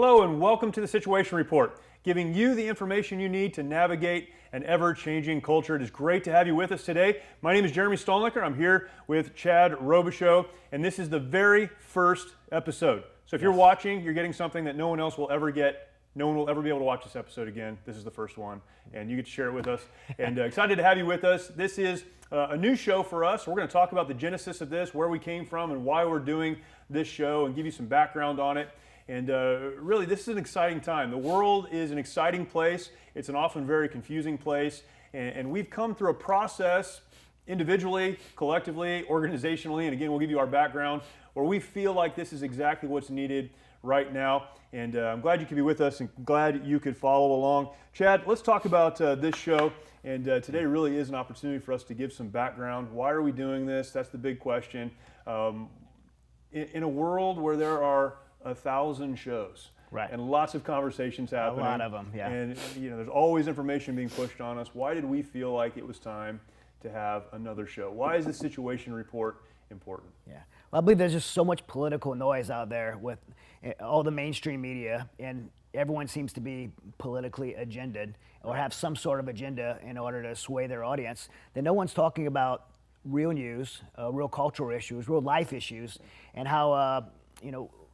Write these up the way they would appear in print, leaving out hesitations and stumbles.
Hello and welcome to the Situation Report, giving you the information you need to navigate an ever-changing culture. It is great to have you with us today. My name is Jeremy Stolnicker. I'm here with Chad Robichaux, and this is the very first episode. So if you're watching, you're getting something that no one else will ever get. No one will ever be able to watch this episode again. This is the first one, and you get to share it with us. And excited to have you with us. This is a new show for us. We're going to talk about the genesis of this, where we came from, and why we're doing this show, and give you some background on it. And really, this is an exciting time. The world is an exciting place. It's an often very confusing place. And we've come through a process individually, collectively, organizationally, and again, we'll give you our background, where we feel like this is exactly what's needed right now. And I'm glad you could be with us and glad you could follow along. Chad, let's talk about this show. And today really is an opportunity for us to give some background. Why are we doing this? That's the big question. In a world where there are 1,000 shows, right, and lots of conversations happening. A lot of them, yeah. And there's always information being pushed on us. Why did we feel like it was time to have another show? Why is the Situation Report important? Yeah, well, I believe there's just so much political noise out there with all the mainstream media, and everyone seems to be politically agendaed or have some sort of agenda in order to sway their audience, that no one's talking about real news, real cultural issues, real life issues, and how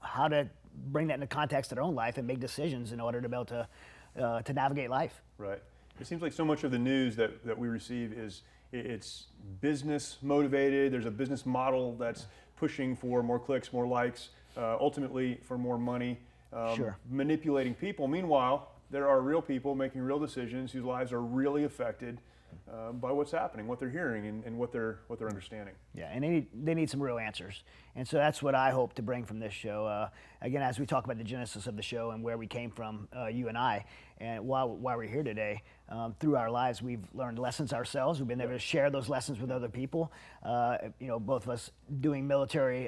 how to bring that into context of their own life and make decisions in order to be able to navigate life. Right. It seems like so much of the news that we receive it's business motivated. There's a business model that's pushing for more clicks, more likes, ultimately for more money, manipulating people. Meanwhile, there are real people making real decisions whose lives are really affected by what's happening, what they're hearing, and what they're understanding. Yeah, and they need some real answers. And so that's what I hope to bring from this show. Again, as we talk about the genesis of the show and where we came from, you and I, and why we're here today, through our lives, we've learned lessons ourselves. We've been able to share those lessons with other people. Both of us doing military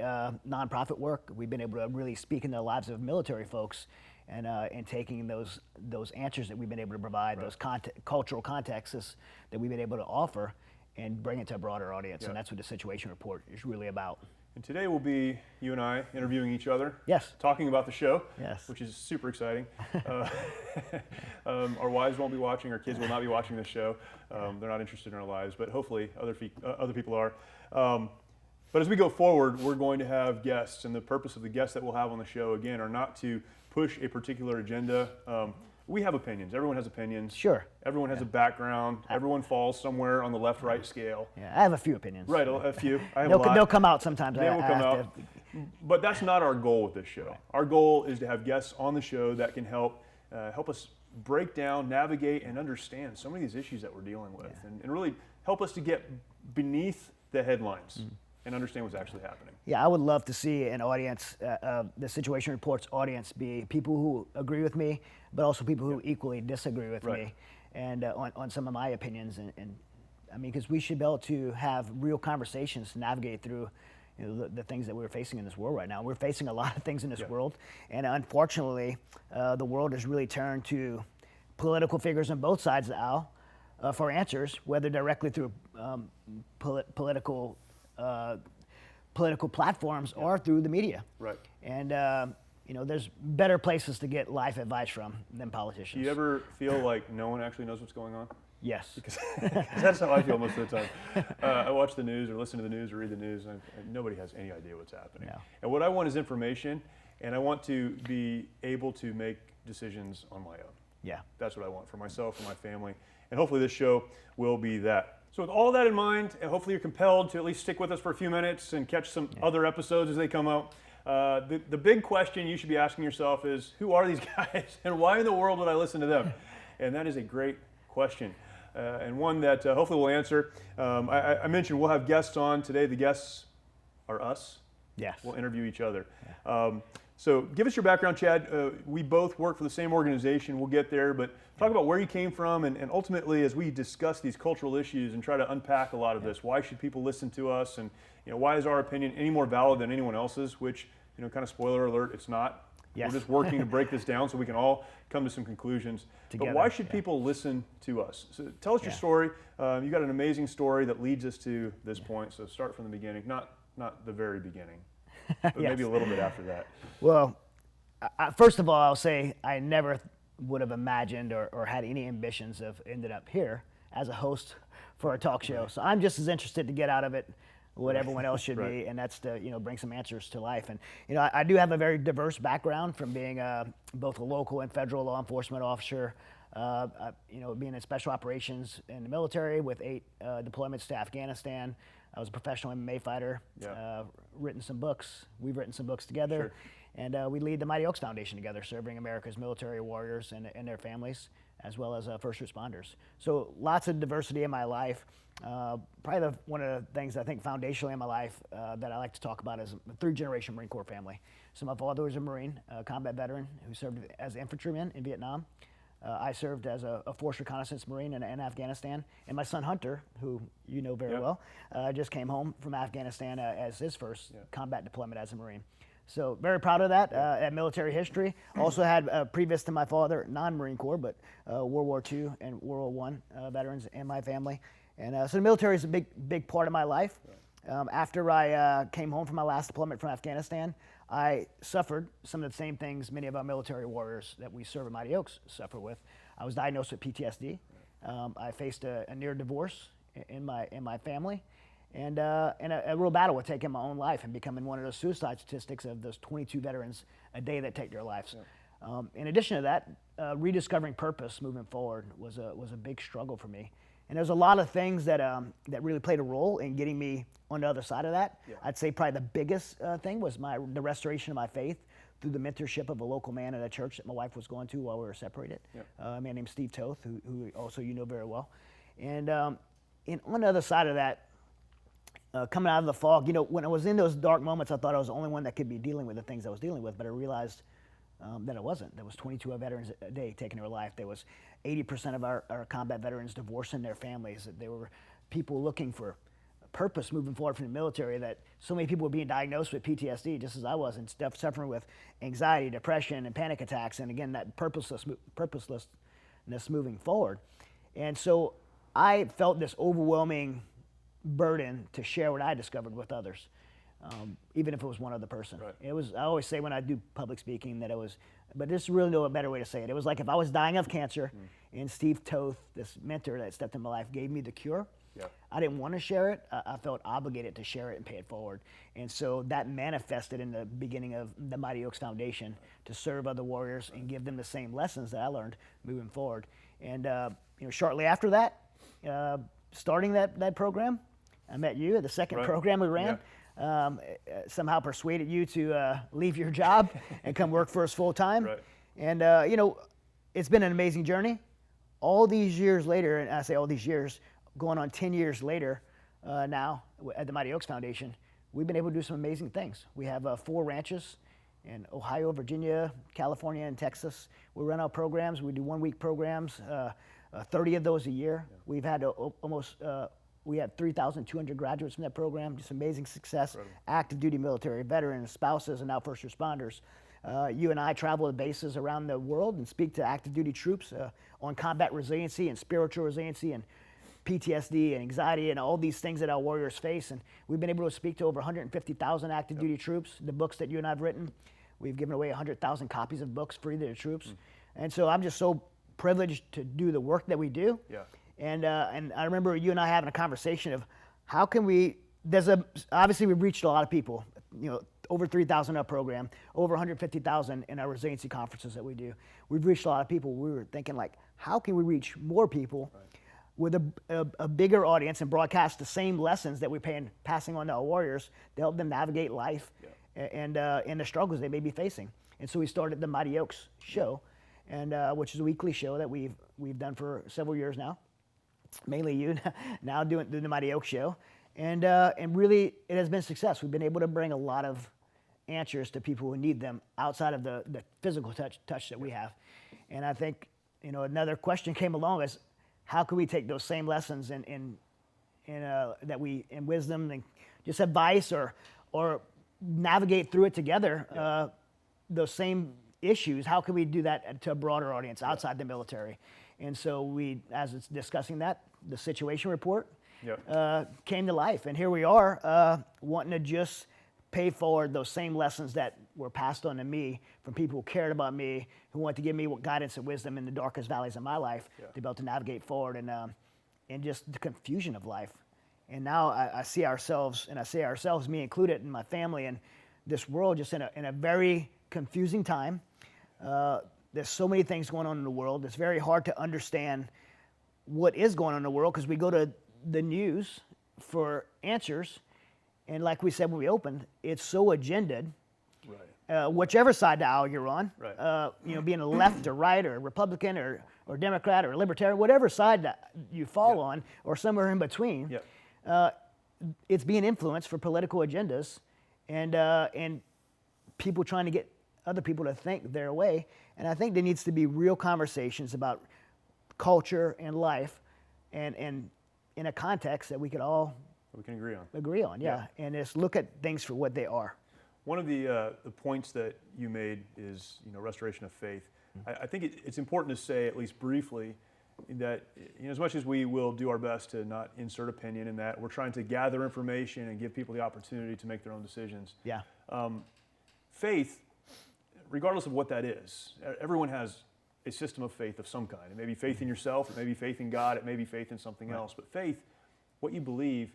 nonprofit work, we've been able to really speak in the lives of military folks. And taking those answers that we've been able to provide, those cultural contexts that we've been able to offer, and bring it to a broader audience. And that's what the Situation Report is really about. And today will be you and I interviewing each other. Yes. Talking about the show. Yes. Which is super exciting. Our wives won't be watching. Our kids will not be watching this show. They're not interested in our lives, but hopefully other people are. But as we go forward, we're going to have guests, and the purpose of the guests that we'll have on the show, again, are not to push a particular agenda. We have opinions. Everyone has opinions. Sure. Everyone has a background. Everyone falls somewhere on the left-right scale. Yeah, I have a few opinions. Right, a few. I have a lot. They'll come out sometimes. They will come out. But that's not our goal with this show. Right. Our goal is to have guests on the show that can help us break down, navigate, and understand some of these issues that we're dealing with, and really help us to get beneath the headlines. And understand what's actually happening. Yeah, I would love to see an audience, the Situation Report's audience, be people who agree with me, but also people who equally disagree with me, and on some of my opinions. And I mean, because we should be able to have real conversations to navigate through the things that we're facing in this world right now. We're facing a lot of things in this world, and unfortunately, the world has really turned to political figures on both sides of the aisle for answers, whether directly through political platforms or through the media. Right. And there's better places to get life advice from than politicians. Do you ever feel like no one actually knows what's going on? Yes. Because that's how I feel most of the time. I watch the news or listen to the news or read the news, and nobody has any idea what's happening. No. And what I want is information, and I want to be able to make decisions on my own. Yeah. That's what I want for myself and my family. And hopefully this show will be that. So with all that in mind, and hopefully you're compelled to at least stick with us for a few minutes and catch some other episodes as they come out. The big question you should be asking yourself is, who are these guys and why in the world would I listen to them? And that is a great question, and one that hopefully we'll answer. I mentioned we'll have guests on today. The guests are us. Yes. We'll interview each other. So give us your background, Chad. We both work for the same organization. We'll get there, but talk about where you came from, and ultimately, as we discuss these cultural issues and try to unpack a lot of this, why should people listen to us, and why is our opinion any more valid than anyone else's? Which, kind of spoiler alert, it's not. Yes. We're just working to break this down so we can all come to some conclusions. Together, but why should people listen to us? So tell us your story. You got an amazing story that leads us to this point. So start from the beginning, not the very beginning. But maybe a little bit after that. Well, First of all, I'll say I never would have imagined or had any ambitions of ended up here as a host for a talk show. So I'm just as interested to get out of it what everyone else should be, and that's to bring some answers to life. And I do have a very diverse background from being both a local and federal law enforcement officer. Being in special operations in the military with 8 deployments to Afghanistan. I was a professional MMA fighter. Written some books. We've written some books together. And we lead the Mighty Oaks Foundation together, serving America's military warriors and their families, as well as first responders. So lots of diversity in my life. Probably one of the things I think foundationally in my life that I like to talk about is a 3-generation Marine Corps family. So my father was a Marine, a combat veteran who served as infantryman in Vietnam. I served as a force reconnaissance Marine in Afghanistan. And my son Hunter, who you know very well, just came home from Afghanistan as his first combat deployment as a Marine. So very proud of that, that military history. Also had, previous to my father, non-Marine Corps, but World War II and World War I veterans in my family. And so the military is a big part of my life. After I came home from my last deployment from Afghanistan, I suffered some of the same things many of our military warriors that we serve at Mighty Oaks suffer with. I was diagnosed with PTSD. I faced a near divorce in my family, and a real battle with taking my own life and becoming one of those suicide statistics of those 22 veterans a day that take their lives. In addition to that, rediscovering purpose moving forward was a big struggle for me. And there's a lot of things that really played a role in getting me on the other side of that. I'd say probably the biggest thing was the restoration of my faith through the mentorship of a local man at a church that my wife was going to while we were separated. A man named Steve Toth, who also you know very well. And on the other side of that, coming out of the fog, when I was in those dark moments, I thought I was the only one that could be dealing with the things I was dealing with, but I realized that I wasn't. There was 22 veterans a day taking their life. There was 80% of our combat veterans divorcing their families. There were people looking for purpose moving forward from the military, that so many people were being diagnosed with PTSD, just as I was, and suffering with anxiety, depression, and panic attacks, and again, that purposelessness moving forward. And so I felt this overwhelming burden to share what I discovered with others. Even if it was one other person. It was, I always say when I do public speaking that it was, but there's really no better way to say it. It was like if I was dying of cancer and Steve Toth, this mentor that stepped in my life, gave me the cure. I didn't want to share it. I felt obligated to share it and pay it forward. And so that manifested in the beginning of the Mighty Oaks Foundation to serve other warriors and give them the same lessons that I learned moving forward. And shortly after that, starting that program, I met you at the second program we ran. Somehow persuaded you to leave your job and come work for us full time. And it's been an amazing journey. All these years later, and I say all these years, going on 10 years later now at the Mighty Oaks Foundation, we've been able to do some amazing things. We have 4 ranches in Ohio, Virginia, California, and Texas. We run our programs. We do 1-week programs, 30 of those a year. We've had we had 3,200 graduates from that program, just amazing success. Active duty military, veterans, spouses, and now first responders. You and I travel to bases around the world and speak to active duty troops on combat resiliency and spiritual resiliency and PTSD and anxiety and all these things that our warriors face. And we've been able to speak to over 150,000 active duty troops. The books that you and I have written, we've given away 100,000 copies of books free to the troops. And so I'm just so privileged to do the work that we do. And I remember you and I having a conversation of how can we, obviously we've reached a lot of people, over 3,000 in our program, over 150,000 in our resiliency conferences that we do. We've reached a lot of people. We were thinking how can we reach more people with a bigger audience and broadcast the same lessons that we're passing on to our warriors to help them navigate life and the struggles they may be facing. And so we started the Mighty Oaks show, and which is a weekly show that we've done for several years now. Mainly you now doing the Mighty Oaks show, and really it has been a success. We've been able to bring a lot of answers to people who need them outside of the physical touch that we have. And I think another question came along is how can we take those same lessons and wisdom and just advice or navigate through it together, those same issues, how can we do that to a broader audience outside the military? And so as it's discussing that, the situation report came to life. And here we are wanting to just pay forward those same lessons that were passed on to me from people who cared about me, who wanted to give me guidance and wisdom in the darkest valleys of my life to be able to navigate forward and just the confusion of life. And now I see ourselves, and I say ourselves, me included, and my family, and this world just in a very confusing time. There's so many things going on in the world. It's very hard to understand what is going on in the world because we go to the news for answers. And like we said when we opened, it's so agendaed. Right. Whichever side of the aisle you're on, right. Being a left or right or Republican or Democrat or Libertarian, whatever side that you fall on or somewhere in between, it's being influenced for political agendas and people trying to get other people to think their way. And I think there needs to be real conversations about culture and life and in a context that we could all we can agree on. Agree on, yeah. And just look at things for what they are. One of the points that you made is, restoration of faith. I think it's important to say, at least briefly, that as much as we will do our best to not insert opinion in that, we're trying to gather information and give people the opportunity to make their own decisions. Yeah. Faith, regardless of what that is, everyone has a system of faith of some kind. It may be faith in yourself, it may be faith in God, it may be faith in something else. But faith, what you believe,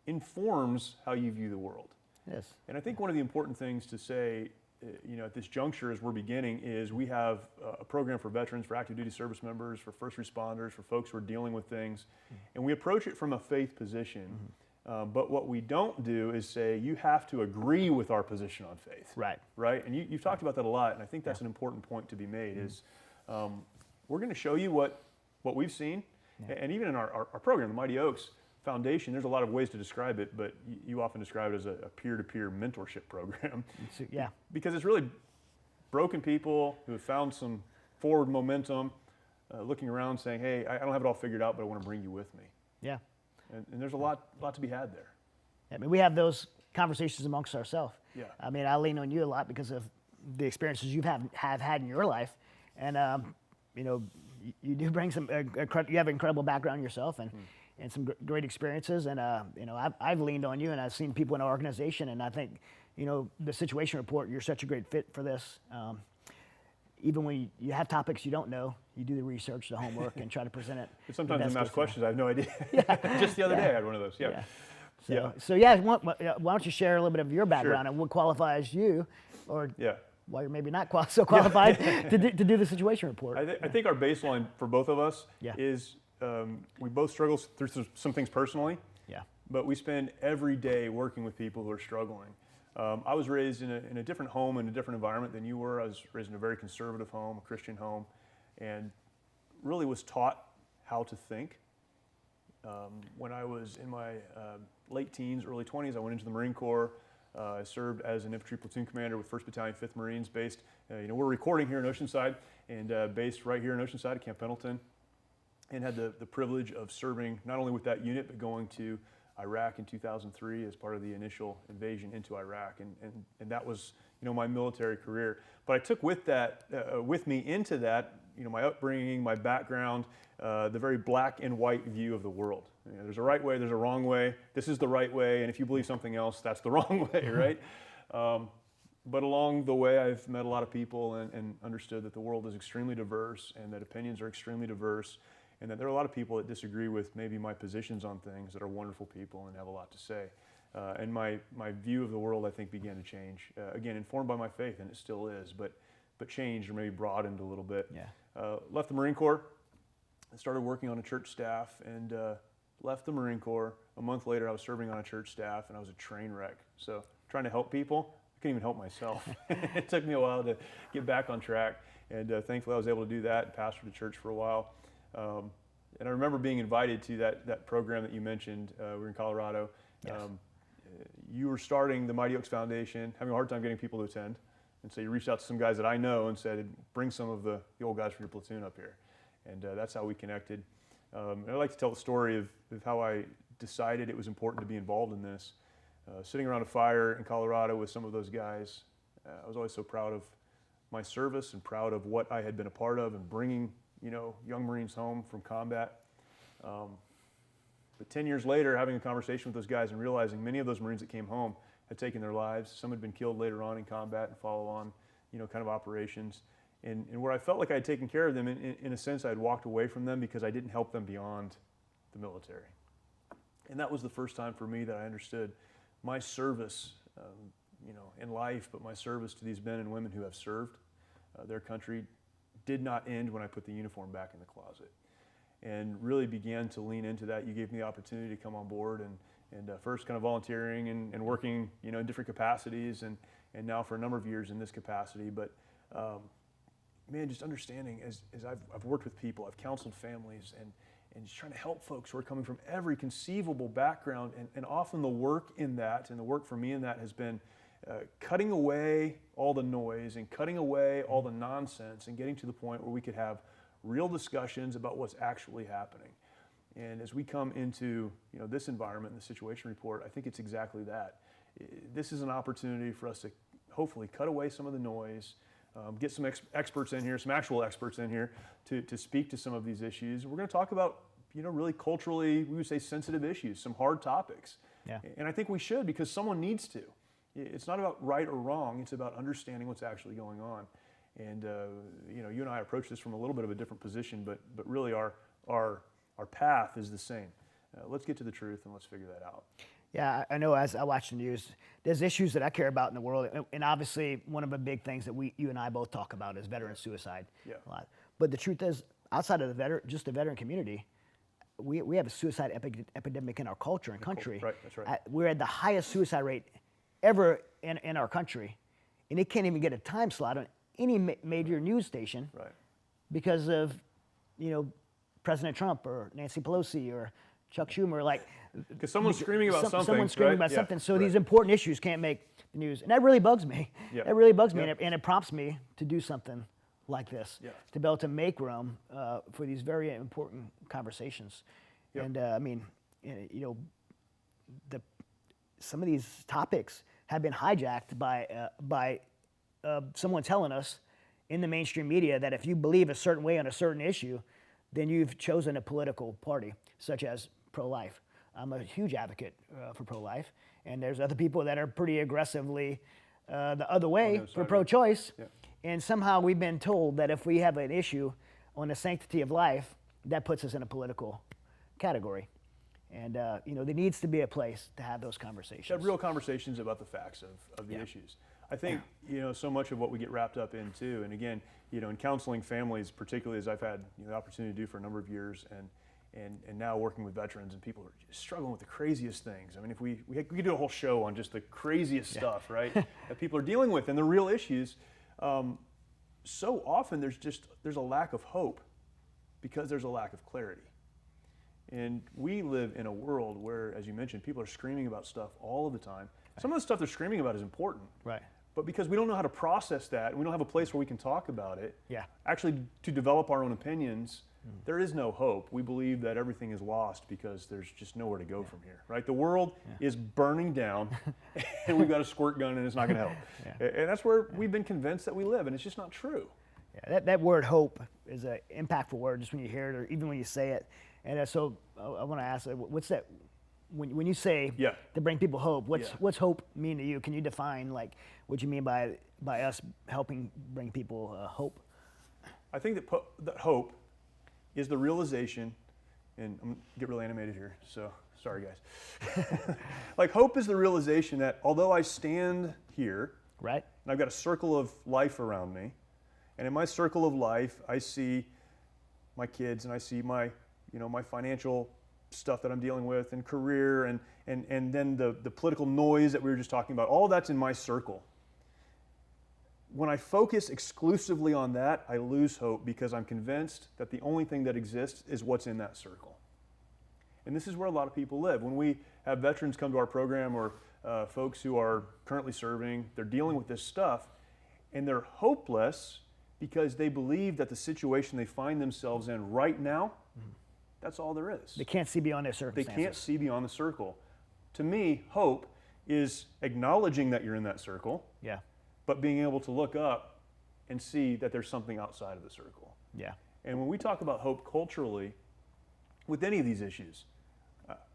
informs how you view the world. Yes. And I think one of the important things to say, at this juncture as we're beginning is we have a program for veterans, for active duty service members, for first responders, for folks who are dealing with things. And we approach it from a faith position. But what we don't do is say, you have to agree with our position on faith. Right. Right? And you've talked about that a lot, and I think that's an important point to be made is we're going to show you what we've seen. And even in our program, the Mighty Oaks Foundation, there's a lot of ways to describe it, but you often describe it as a peer-to-peer mentorship program. Yeah. Because it's really broken people who have found some forward momentum, looking around saying, hey, I don't have it all figured out, but I want to bring you with me. Yeah. And there's a lot to be had there. I mean, we have those conversations amongst ourselves. Yeah. I mean, I lean on you a lot because of the experiences you have had in your life. And, you do bring you have an incredible background yourself and some great experiences. And, I've leaned on you and I've seen people in our organization. And I think, the situation report, you're such a great fit for this. Even when you have topics you don't know, you do the research, the homework, and try to present it. But sometimes I'm asked questions, I have no idea. Yeah. Just the other day I had one of those. Yeah. So why don't you share a little bit of your background and what qualifies you, or why you're maybe not so qualified to do the situation report? I think our baseline for both of us is we both struggle through some things personally. Yeah. But we spend every day working with people who are struggling. I was raised in a different home, in a different environment than you were. I was raised in a very conservative home, a Christian home, and really was taught how to think. When I was in my late teens, early 20s, I went into the Marine Corps. I served as an infantry platoon commander with 1st Battalion, 5th Marines, based, we're recording here in Oceanside, and based right here in Oceanside at Camp Pendleton, and had the privilege of serving not only with that unit, but going to Iraq in 2003 as part of the initial invasion into Iraq, and that was my military career. But I took with me into that my upbringing, my background, the very black and white view of the world. There's a right way, there's a wrong way. This is the right way, and if you believe something else, that's the wrong way, right? But along the way, I've met a lot of people and understood that the world is extremely diverse and that opinions are extremely diverse, and that there are a lot of people that disagree with maybe my positions on things that are wonderful people and have a lot to say. And my view of the world, I think, began to change. Again, informed by my faith, and it still is, but changed or maybe broadened a little bit. Yeah. Left the Marine Corps, started working on a church staff, and left the Marine Corps. A month later, I was serving on a church staff, and I was a train wreck. So trying to help people, I couldn't even help myself. It took me a while to get back on track, and thankfully I was able to do that and pastored a church for a while. And I remember being invited to that program that you mentioned. We were in Colorado. Yes. You were starting the Mighty Oaks Foundation, having a hard time getting people to attend. And so you reached out to some guys that I know and said, bring some of the old guys from your platoon up here. And that's how we connected. And I'd like to tell the story of how I decided it was important to be involved in this. Sitting around a fire in Colorado with some of those guys, I was always so proud of my service and proud of what I had been a part of and bringing young Marines home from combat. But 10 years later, having a conversation with those guys and realizing many of those Marines that came home had taken their lives. Some had been killed later on in combat and follow-on, kind of operations. And where I felt like I had taken care of them, in a sense, I had walked away from them because I didn't help them beyond the military. And that was the first time for me that I understood my service, in life, but my service to these men and women who have served their country did not end when I put the uniform back in the closet. And really began to lean into that. You gave me the opportunity to come on board and first kind of volunteering and working, in different capacities, and now for a number of years in this capacity. But man, just understanding as I've worked with people, I've counseled families, and just trying to help folks who are coming from every conceivable background, and often the work in that, and the work for me in that has been cutting away all the noise and cutting away all the nonsense and getting to the point where we could have real discussions about what's actually happening. And as we come into this environment and the situation report, I think it's exactly that. This is an opportunity for us to hopefully cut away some of the noise, get some experts in here, some actual experts in here to speak to some of these issues. We're going to talk about really culturally, we would say, sensitive issues, some hard topics. Yeah. And I think we should, because someone needs to. It's not about right or wrong, it's about understanding what's actually going on. And you and I approach this from a little bit of a different position, but really our path is the same. Let's get to the truth and let's figure that out. Yeah, I know as I watch the news, there's issues that I care about in the world. And obviously, one of the big things that you and I both talk about is veteran suicide. Yeah. A lot. But the truth is, outside of just the veteran community, we have a suicide epidemic in our culture and country. Right, that's right. We're at the highest suicide rate ever in our country. And it can't even get a time slot on any major news station. Right. Because of, President Trump or Nancy Pelosi or Chuck Schumer, because someone's screaming about something. Someone's screaming right? about Yeah, something. So right. these important issues can't make the news, and that really bugs me. Yeah. That really bugs me, Yeah. and it prompts me to do something like this, Yeah. to be able to make room for these very important conversations. Yep. And some of these topics have been hijacked by someone telling us in the mainstream media that if you believe a certain way on a certain issue, then you've chosen a political party, such as pro-life. I'm a huge advocate for pro-life, and there's other people that are pretty aggressively the other way for pro-choice. Yeah. And somehow we've been told that if we have an issue on the sanctity of life, that puts us in a political category. And there needs to be a place to have those conversations. Have real conversations about the facts of the Yeah. issues. I think so much of what we get wrapped up into, and again, in counseling families, particularly as I've had the opportunity to do for a number of years, and now working with veterans and people who are just struggling with the craziest things. I mean, if we could do a whole show on just the craziest stuff, right, that people are dealing with and the real issues. So often there's a lack of hope because there's a lack of clarity. And we live in a world where, as you mentioned, people are screaming about stuff all of the time. Some of the stuff they're screaming about is important. Right. But because we don't know how to process that, and we don't have a place where we can talk about it, Yeah. actually to develop our own opinions, there is no hope. We believe that everything is lost because there's just nowhere to go from here, right? The world is burning down, and we've got a squirt gun, and it's not going to help. And that's where we've been convinced that we live, and it's just not true. Yeah, that word hope is an impactful word just when you hear it or even when you say it. And so I want to ask, what's that, when you say to bring people hope, what's hope mean to you? Can you define what you mean by us helping bring people hope? I think that hope is the realization, and I'm going to get really animated here, so sorry guys. Hope is the realization that although I stand here, right, and I've got a circle of life around me, and in my circle of life, I see my kids and I see my financial stuff that I'm dealing with and career and then the political noise that we were just talking about, all that's in my circle. When I focus exclusively on that, I lose hope because I'm convinced that the only thing that exists is what's in that circle. And this is where a lot of people live. When we have veterans come to our program or folks who are currently serving, they're dealing with this stuff and they're hopeless because they believe that the situation they find themselves in right now, that's all there is. They can't see beyond their circumstances. They can't see beyond the circle. To me, hope is acknowledging that you're in that circle, but being able to look up and see that there's something outside of the circle. Yeah. And when we talk about hope culturally, with any of these issues,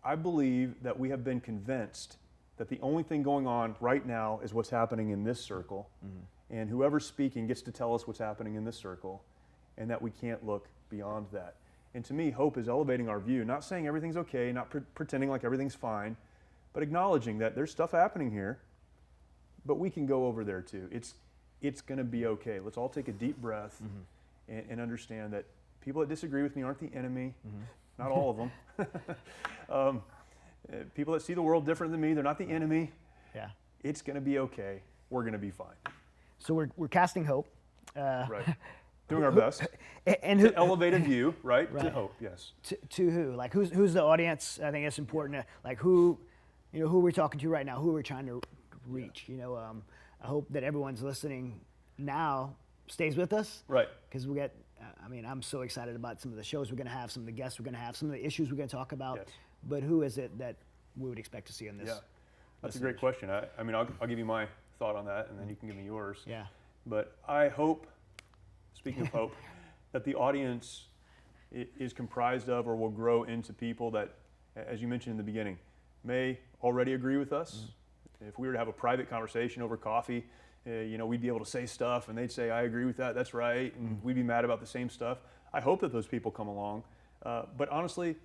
I believe that we have been convinced that the only thing going on right now is what's happening in this circle, and whoever's speaking gets to tell us what's happening in this circle, and that we can't look beyond that. And to me, hope is elevating our view, not saying everything's okay, not pretending like everything's fine, but acknowledging that there's stuff happening here, but we can go over there too. It's going to be okay. Let's all take a deep breath and understand that people that disagree with me aren't the enemy, not all of them. People that see the world different than me, they're not the enemy. Yeah. It's going to be okay. We're going to be fine. So we're casting hope. Right. Doing our best. And who, to elevate a view, right? To hope, yes. To who? Like who's the audience? I think it's important. Like who we're talking to right now, who we're trying to reach. I hope that everyone's listening now stays with us. Right. Because we get, I'm so excited about some of the shows we're going to have, some of the guests we're going to have, some of the issues we're going to talk about. Yes. But who is it that we would expect to see in this? Yeah, that's a great question. I'll give you my thought on that, and then you can give me yours. Yeah. But I hope, speaking of hope, that the audience is comprised of or will grow into people that, as you mentioned in the beginning, may already agree with us. If we were to have a private conversation over coffee, we'd be able to say stuff, and they'd say, "I agree with that. That's right," and we'd be mad about the same stuff. I hope that those people come along, but honestly,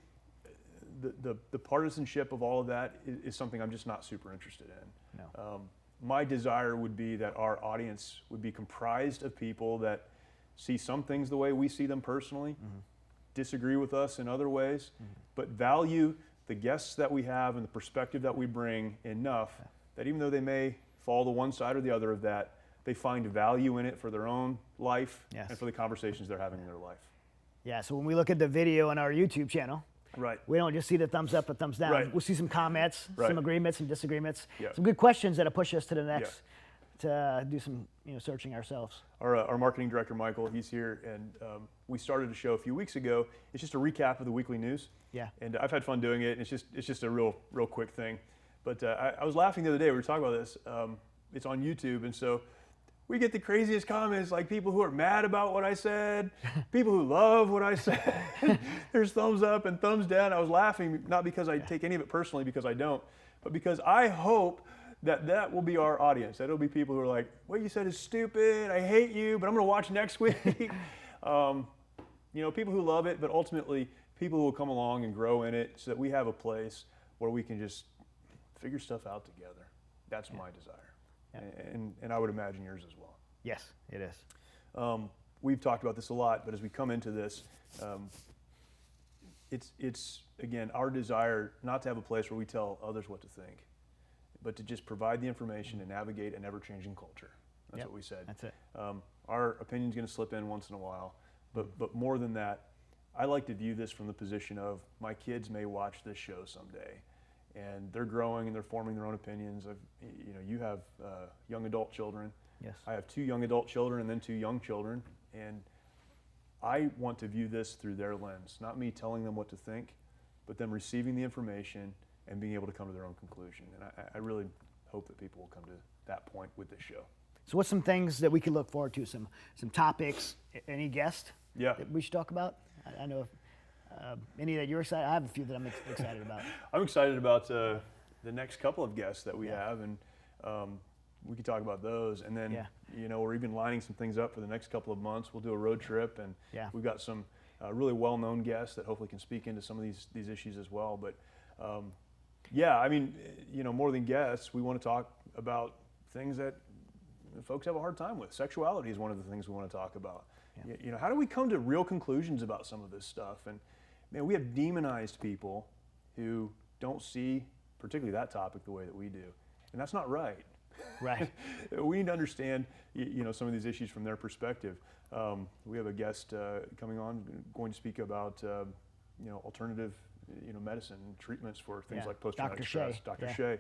the partisanship of all of that is something I'm just not super interested in. No. My desire would be that our audience would be comprised of people that see some things the way we see them personally, disagree with us in other ways, but value the guests that we have and the perspective that we bring enough that even though they may fall to one side or the other of that, they find value in it for their own life and for the conversations they're having in their life. Yeah, so when we look at the video on our YouTube channel, right, we don't just see the thumbs up or thumbs down. Right. We'll see some comments, some agreements, some disagreements, some good questions that'll push us to the next, to do some searching ourselves. Our marketing director, Michael, he's here, and we started a show a few weeks ago. It's just a recap of the weekly news. Yeah. And I've had fun doing it. And it's just a real quick thing. But I was laughing the other day. We were talking about this. It's on YouTube, and so we get the craziest comments, like people who are mad about what I said, people who love what I said. There's thumbs up and thumbs down. I was laughing, not because I take any of it personally, because I don't, but because I hope that will be our audience. That it'll be people who are like, what you said is stupid, I hate you, but I'm gonna watch next week. People who love it, but ultimately people who will come along and grow in it so that we have a place where we can just figure stuff out together. That's my desire. And I would imagine yours as well. Yes, it is. We've talked about this a lot, but as we come into this, it's again our desire not to have a place where we tell others what to think, but to just provide the information and navigate an ever-changing culture. That's what we said. That's it. Our opinion's going to slip in once in a while, but more than that, I like to view this from the position of my kids may watch this show someday. And they're growing and they're forming their own opinions. You have young adult children. Yes. I have 2 young adult children and then 2 young children. And I want to view this through their lens, not me telling them what to think, but them receiving the information and being able to come to their own conclusion. And I really hope that people will come to that point with this show. So what's some things that we can look forward to? Some topics, any guest that we should talk about? I know any that you're excited. I have a few that I'm excited about. I'm excited about the next couple of guests that we have, and we could talk about those. And then, we're even lining some things up for the next couple of months. We'll do a road trip, and we've got some really well-known guests that hopefully can speak into some of these issues as well. But more than guests, we want to talk about things that folks have a hard time with. Sexuality is one of the things we want to talk about. Yeah. How do we come to real conclusions about some of this stuff? And man, we have demonized people who don't see particularly that topic the way that we do. And that's not right. Right. We need to understand, some of these issues from their perspective. We have a guest coming on, going to speak about, alternative, medicine treatments for things like post-traumatic stress. Dr. Shea,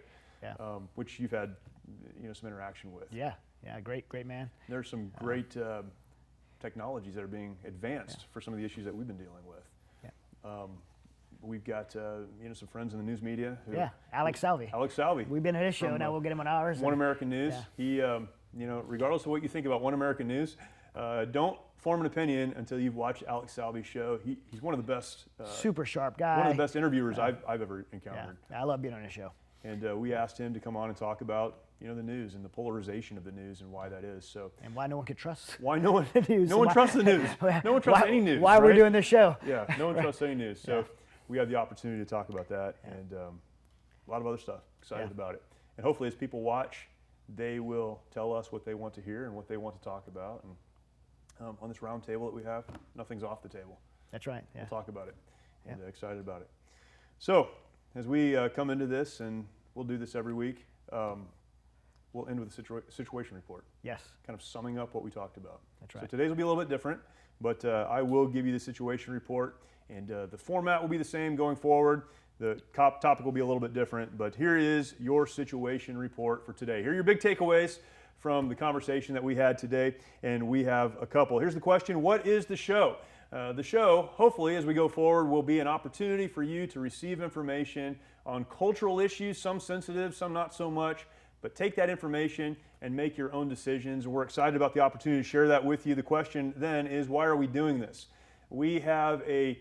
which you've had, some interaction with. Yeah. Great man. There's some great technologies that are being advanced for some of the issues that we've been dealing with. We've got some friends in the news media. Alex Salvi. Alex Salvi. We've been at his show. Now we'll get him on ours. One American News. He, regardless of what you think about One American News, don't form an opinion until you've watched Alex Salvi's show. He's one of the best. Super sharp guy. One of the best interviewers I've ever encountered. Yeah. I love being on his show. And we asked him to come on and talk about the news and the polarization of the news and why that is. So and why no one could trust why no one the news. no one trusts the news. No one trusts any news. Why right? we're doing this show? Yeah, no one trusts any news. So we have the opportunity to talk about that and a lot of other stuff. Excited about it. And hopefully as people watch, they will tell us what they want to hear and what they want to talk about. And on this round table that we have, nothing's off the table. That's right. Yeah. We'll talk about it and excited about it. So as we come into this, and we'll do this every week, we'll end with a situation report. Yes. Kind of summing up what we talked about. That's right. So today's will be a little bit different, but I will give you the situation report, and the format will be the same going forward. The topic will be a little bit different, but here is your situation report for today. Here are your big takeaways from the conversation that we had today, and we have a couple. Here's the question: what is the show? The show, hopefully, as we go forward, will be an opportunity for you to receive information on cultural issues, some sensitive, some not so much, but take that information and make your own decisions. We're excited about the opportunity to share that with you. The question then is, why are we doing this? We have a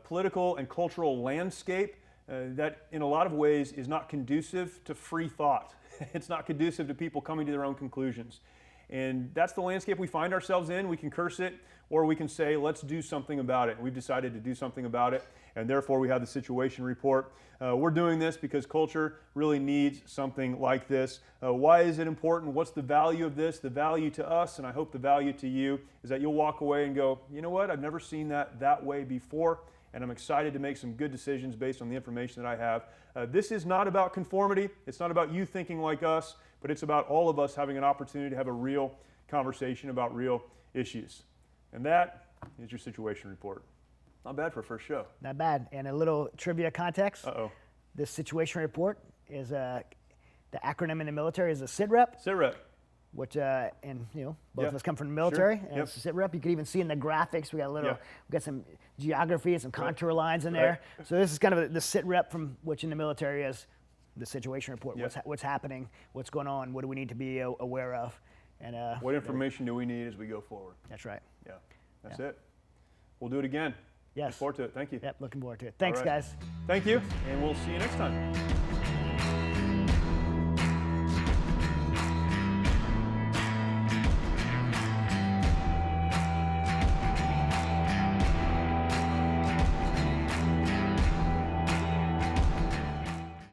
political and cultural landscape that in a lot of ways is not conducive to free thought. It's not conducive to people coming to their own conclusions. And that's the landscape we find ourselves in. We can curse it, or we can say, let's do something about it. We've decided to do something about it, and therefore we have the situation report. We're doing this because culture really needs something like this. Why is it important? What's the value of this? The value to us, and I hope the value to you, is that you'll walk away and go, you know what, I've never seen that way before, and I'm excited to make some good decisions based on the information that I have. This is not about conformity. It's not about you thinking like us, but it's about all of us having an opportunity to have a real conversation about real issues. And that is your situation report. Not bad for a first show. Not bad. And a little trivia context. Uh-oh. This situation report is the acronym in the military is a SITREP. SITREP. Which and both of us come from the military. Sure. And it's a SITREP. You can even see in the graphics we got some geography and some contour lines in there. So this is kind of the SITREP from which in the military is the situation report. What's happening? What's going on? What do we need to be aware of? And what information do we need as we go forward? That's right. Yeah, that's it. We'll do it again. Yes. Look forward to it. Thank you. Yep, looking forward to it. Thanks, guys. Thank you, and we'll see you next time.